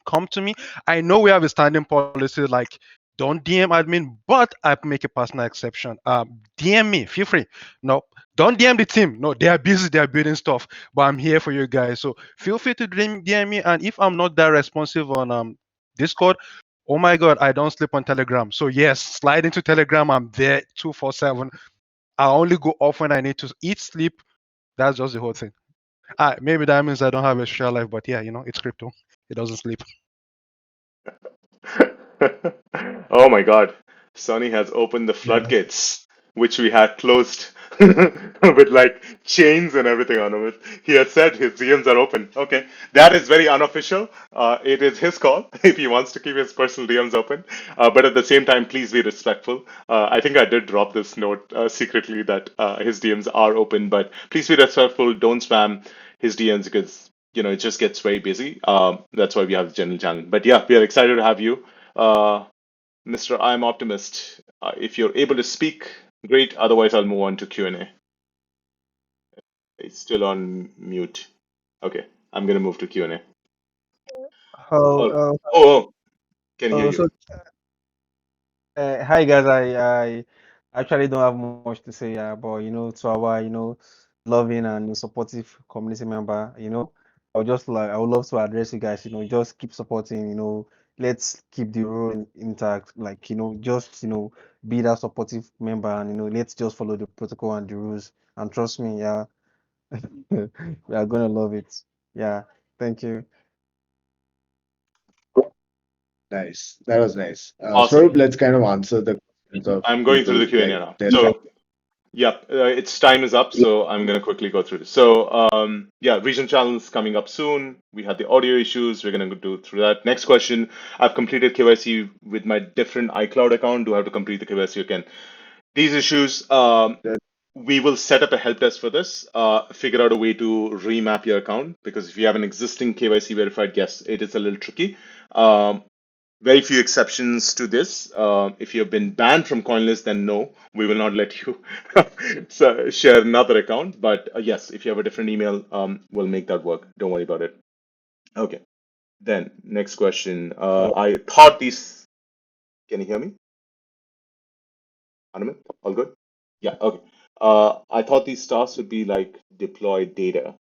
come to me. I know we have a standing policy like don't DM admin, but I make a personal exception. DM me, feel free. No, don't DM the team. No, they are busy, they are building stuff, but I'm here for you guys. So feel free to DM me. And if I'm not that responsive on Discord, oh my God, I don't sleep on Telegram. So yes, slide into Telegram. I'm there 247. I only go off when I need to eat, sleep. That's just the whole thing. Maybe that means I don't have a social life, but yeah, it's crypto. It doesn't sleep. Oh my God. Sonny has opened the Yeah. floodgates, which we had closed with like chains and everything on it. He has said his DMs are open. Okay. That is very unofficial. It is his call if he wants to keep his personal DMs open. But at the same time, please be respectful. I think I did drop this note secretly that his DMs are open, but please be respectful. Don't spam his DMs because it just gets very busy. That's why we have the general channel. But yeah, we are excited to have you, Mr. I'm Optimist. If you're able to speak, great. Otherwise, I'll move on to Q&A. It's still on mute. Okay, I'm gonna move to Q&A. Oh, Oh, oh, can hear you. so hi guys. I actually don't have much to say, but to our loving and supportive community member, I would love to address you guys. Just keep supporting. let's keep the rule intact. Like, just, be that supportive member, and, let's just follow the protocol and the rules. And trust me, yeah, we are gonna love it. Yeah. Thank you. Nice. That was nice. Awesome. Swaroop, let's kind of answer the questions of I'm going through the people Q&A like now. they're trying. So, yep, its time is up, so I'm going to quickly go through this. So, yeah, region channels coming up soon. We had the audio issues. We're going to do through that. Next question. I've completed KYC with my different iCloud account. Do I have to complete the KYC again? These issues, we will set up a help desk for this, figure out a way to remap your account, because if you have an existing KYC verified guest, it is a little tricky. Very few exceptions to this. If you have been banned from CoinList, then no, we will not let you so share another account. But yes, if you have a different email, we'll make that work. Don't worry about it. Okay. Then next question. I thought these. Can you hear me, Anumit? All good? Yeah. Okay. I thought these tasks would be like deploy data.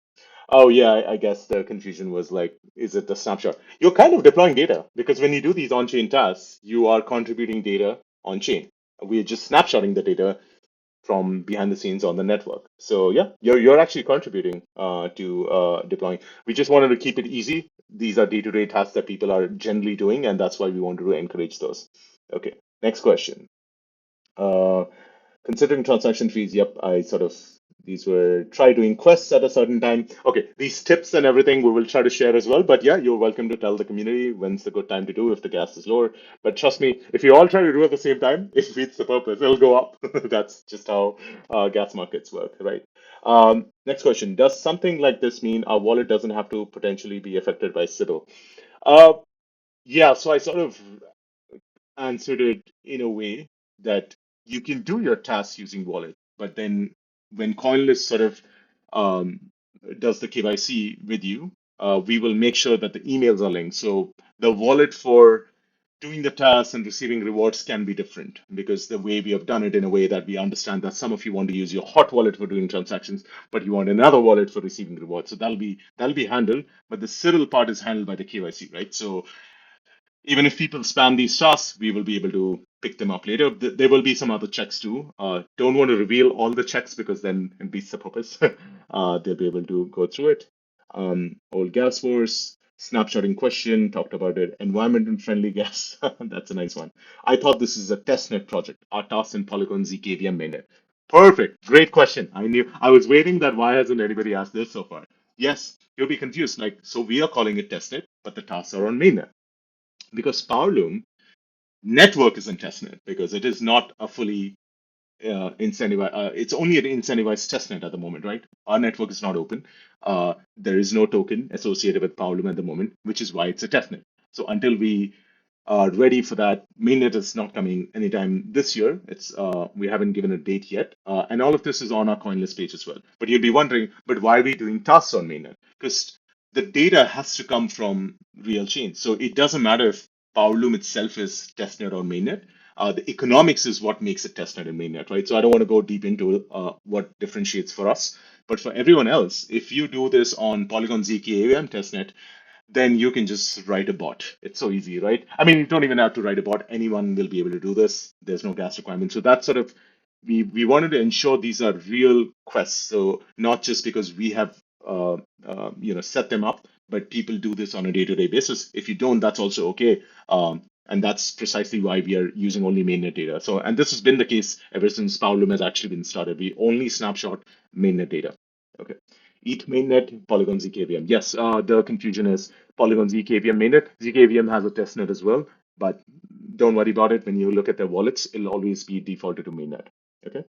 Oh yeah, I guess the confusion was like, is it the snapshot? You're kind of deploying data, because when you do these on-chain tasks, you are contributing data on-chain. We're just snapshotting the data from behind the scenes on the network. So yeah, you're actually contributing to deploying. We just wanted to keep it easy. These are day-to-day tasks that people are generally doing, and that's why we wanted to encourage those. Okay, next question. Uh, Considering transaction fees, yep, these were try doing quests at a certain time. Okay, these tips and everything we will try to share as well. But yeah, you're welcome to tell the community when's the good time to do if the gas is lower. But trust me, if you all try to do it at the same time, it defeats the purpose. It'll go up. That's just how gas markets work, right? Next question. Does something like this mean our wallet doesn't have to potentially be affected by Sybil? Uh, yeah, so I sort of answered it in a way that you can do your tasks using wallet, but then when CoinList sort of um, does the KYC with you, we will make sure that the emails are linked. So the wallet for doing the tasks and receiving rewards can be different, because the way we have done it in a way that we understand that some of you want to use your hot wallet for doing transactions, but you want another wallet for receiving rewards. So that'll be handled, but the Cyril part is handled by the KYC, right? So even if people spam these tasks, we will be able to pick them up later. There will be some other checks too. Don't want to reveal all the checks, because then it beats the purpose. They'll be able to go through it. Old gas wars, snapshotting question, talked about it. Environment friendly gas. That's a nice one. I thought this is a testnet project. Our tasks in Polygon ZKVM mainnet. Perfect. Great question. I was waiting that why hasn't anybody asked this so far? Yes, you'll be confused. Like, so we are calling it testnet, but the tasks are on mainnet, because Powerloom network is in testnet, because it is not a fully incentivized. It's only an incentivized testnet at the moment, right? Our network is not open. There is no token associated with Powerloom at the moment, which is why it's a testnet. So until we are ready for that, mainnet is not coming anytime this year. It's we haven't given a date yet, and all of this is on our CoinList page as well. But you'll be wondering, but why are we doing tasks on mainnet? Because the data has to come from real chains. So it doesn't matter if Powerloom itself is testnet or mainnet. The economics is what makes it testnet and mainnet, right? So I don't want to go deep into what differentiates for us. But for everyone else, if you do this on Polygon ZK AVM testnet, then you can just write a bot. It's so easy, right? I mean, you don't even have to write a bot. Anyone will be able to do this. There's no gas requirement. So that's sort of we wanted to ensure these are real quests. So not just because we have set them up, but people do this on a day-to-day basis. If you don't, that's also okay. And that's precisely why we are using only mainnet data. So, and this has been the case ever since Powerloom has actually been started. We only snapshot mainnet data. Okay. ETH mainnet, Polygon ZKVM. Yes, the confusion is Polygon ZKVM mainnet. ZKVM has a testnet as well, but don't worry about it. When you look at their wallets, it'll always be defaulted to mainnet. Okay.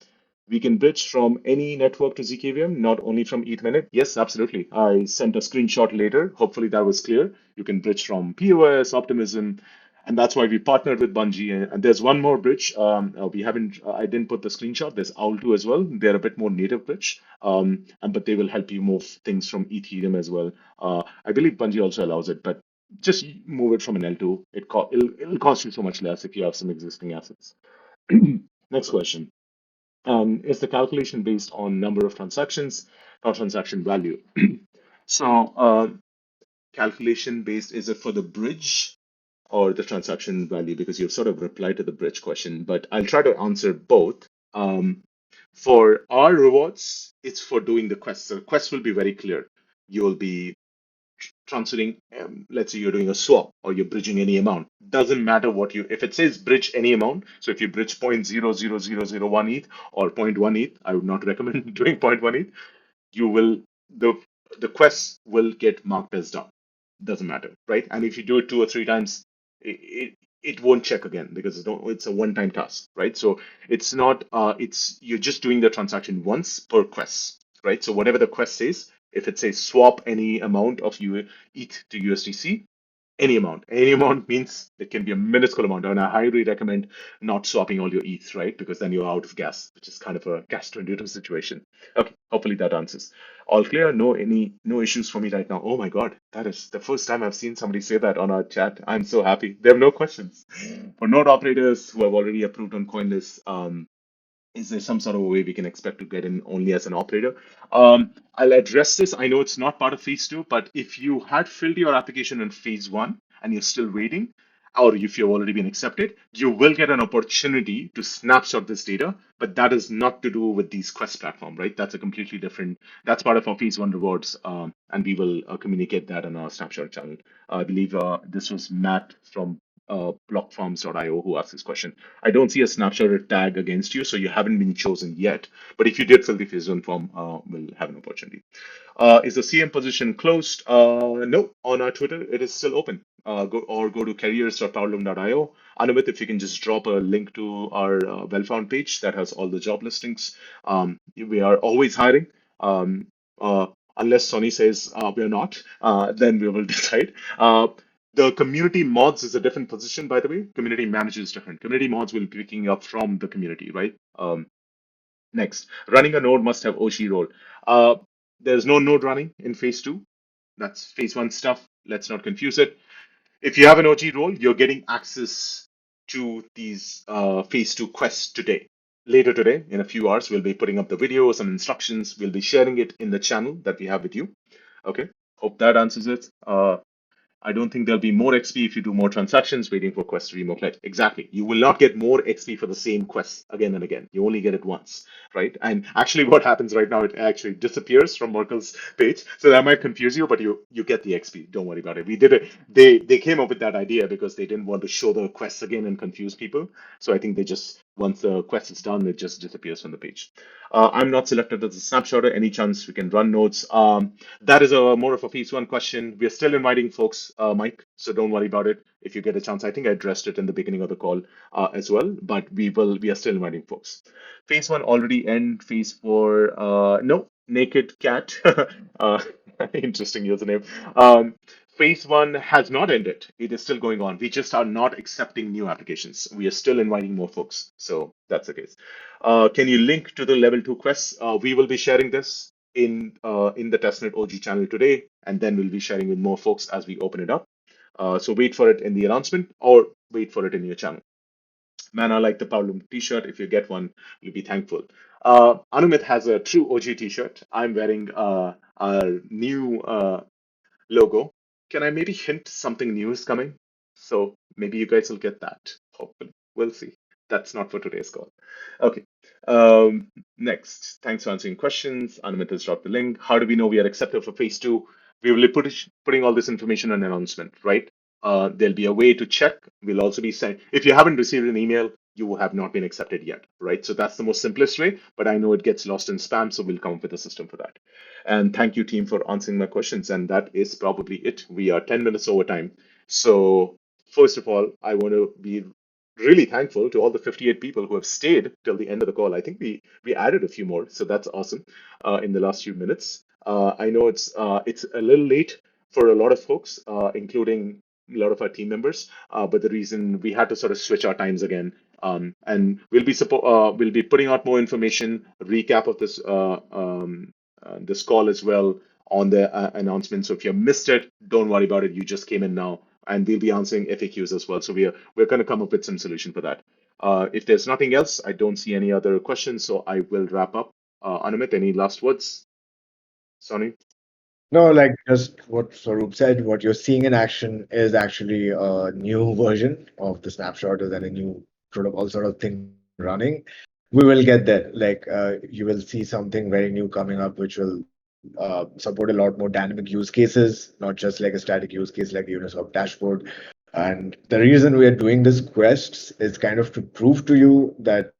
We can bridge from any network to ZKVM, not only from ETH mainnet. Yes, absolutely. I sent a screenshot later. Hopefully that was clear. You can bridge from POS, Optimism, and that's why we partnered with Bungie. And there's one more bridge. We haven't. I didn't put the screenshot. There's Owl2 as well. They're a bit more native bridge, and but they will help you move things from Ethereum as well. I believe Bungie also allows it, but just move it from an L2. It'll cost you so much less if you have some existing assets. Next question. Is the calculation based on number of transactions, not transaction value? So calculation based, is it for the bridge? or the transaction value, because you've sort of replied to the bridge question, but I'll try to answer both. For our rewards, it's for doing the quest. So the quest will be very clear. You'll be transferring, let's say you're doing a swap or you're bridging any amount. Doesn't matter what you, if it says bridge any amount, so if you bridge 0.00001 ETH or zero point 0.1 ETH, I would not recommend doing zero point 0.1 ETH. You will, the quest will get marked as done. Doesn't matter, right? And if you do it 2 or 3 times, it won't check again because it's a one-time task, right? So it's not, you're just doing the transaction once per quest, right? So whatever the quest says, if it says swap any amount of ETH to USDC, any amount means it can be a minuscule amount, and I highly recommend not swapping all your ETH, right? Because then you're out of gas, which is kind of a catch-22 situation. Okay, hopefully that answers. All clear? No issues for me right now. Oh my God, that is the first time I've seen somebody say that on our chat. I'm so happy. There have no questions. For node operators who have already approved on CoinList, is there some sort of a way we can expect to get in only as an operator? I'll address this. I know it's not part of phase two, but if you had filled your application in phase one and you're still waiting, or if you've already been accepted, you will get an opportunity to snapshot this data, but that is not to do with these Quest platform, right? That's a completely different, that's part of our phase one rewards, and we will communicate that on our snapshot channel. I believe this was Matt from blockfarms.io who asked this question. I don't see a snapshot or tag against you, so you haven't been chosen yet. But if you did fill the phase one form, we'll have an opportunity. Is the CM position closed? No, on our Twitter, it is still open. Go to careers.powerloom.io. Anumit, if you can just drop a link to our well-found page that has all the job listings. We are always hiring. Um, unless Sonny says we're not, then we will decide. The community mods is a different position, by the way. Community manager is different. Community mods will be picking up from the community, right? Next, running a node must have OG role. Uh, there's no node running in phase two. That's phase one stuff. Let's not confuse it. If you have an OG role, you're getting access to these phase two quests today. Later today, in a few hours, we'll be putting up the videos and instructions. We'll be sharing it in the channel that we have with you. Okay, hope that answers it. I don't think there'll be more XP if you do more transactions waiting for quests to be more clear. Exactly. You will not get more XP for the same quest again and again. You only get it once, right? And actually what happens right now, it actually disappears from Merkel's page. So that might confuse you, but you get the XP. Don't worry about it. We did it. They came up with that idea because they didn't want to show the quests again and confuse people. So I think they just, once the quest is done, it just disappears from the page. I'm not selected as a snapshotter. Any chance we can run nodes? That is a more of a phase one question. We're still inviting folks, Mike, so don't worry about it. If you get a chance, I think I addressed it in the beginning of the call as well, but we are still inviting folks. Phase one already end. Phase four, no, naked cat. uh, interesting username. Phase one has not ended. It is still going on. We just are not accepting new applications. We are still inviting more folks. So that's the case. Can you link to the level two quests? We will be sharing this in the testnet OG channel today, and then we'll be sharing with more folks as we open it up. So wait for it in the announcement or wait for it in your channel. Man, I like the Powerloom t-shirt. If you get one, you'll be thankful. Anumit has a true OG t-shirt. I'm wearing our new logo. Can I maybe hint something new is coming? So maybe you guys will get that. Hopefully, we'll see. That's not for today's call. Okay. Next, thanks for answering questions. Anumit has dropped the link. How do we know we are accepted for phase two? We will be putting all this information on an announcement, right? There'll be a way to check. We'll also be saying if you haven't received an email, you have not been accepted yet, right? So that's the most simplest way, but I know it gets lost in spam, so we'll come up with a system for that. And thank you, team, for answering my questions. And that is probably it. We are 10 minutes over time. So first of all, I want to be really thankful to all the 58 people who have stayed till the end of the call. I think we added a few more, so that's awesome in the last few minutes. I know it's a little late for a lot of folks, including a lot of our team members, but the reason we had to sort of switch our times again. And we'll be putting out more information, a recap of this call as well on the announcement. So if you missed it, don't worry about it. You just came in now, and we'll be answering FAQs as well. So we're going to come up with some solution for that. If there's nothing else, I don't see any other questions, so I will wrap up. Anumit, any last words? Sonny? No, like just what Swaroop said, what you're seeing in action is actually a new version of the snapshot and a new protocol sort of thing running. We will get there. Like you will see something very new coming up, which will support a lot more dynamic use cases, not just like a static use case like the Uniswap dashboard. And the reason we are doing this quests is kind of to prove to you that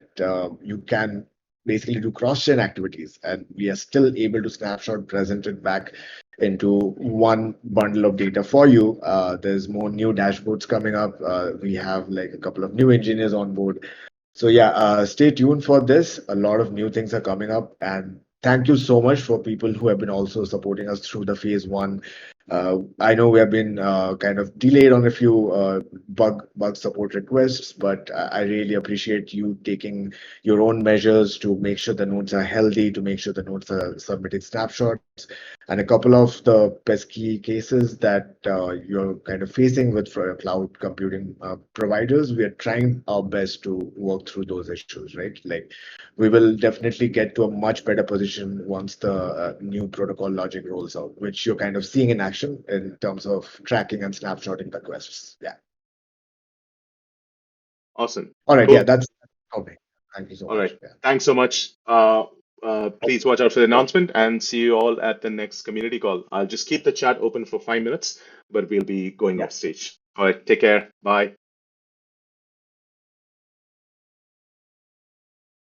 you can basically do cross-chain activities, and we are still able to snapshot present it back into one bundle of data for you. There's more new dashboards coming up. We have like a couple of new engineers on board. So yeah, stay tuned for this. A lot of new things are coming up, and thank you so much for people who have been also supporting us through the phase one. I know we have been kind of delayed on a few bug support requests, but I really appreciate you taking your own measures to make sure the nodes are healthy, to make sure the nodes are submitting snapshots, and a couple of the pesky cases that you're kind of facing with for cloud computing providers. We are trying our best to work through those issues, right? Like we will definitely get to a much better position once the new protocol logic rolls out, which you're kind of seeing in action in terms of tracking and snapshotting the quests. Yeah. Awesome. All right. Yeah, Cool. that's okay. Thank you so All much. right. Yeah. Thanks so much. Please watch out for the announcement and see you all at the next community call. I'll just keep the chat open for 5 minutes, but we'll be going off stage. All right. Take care. Bye.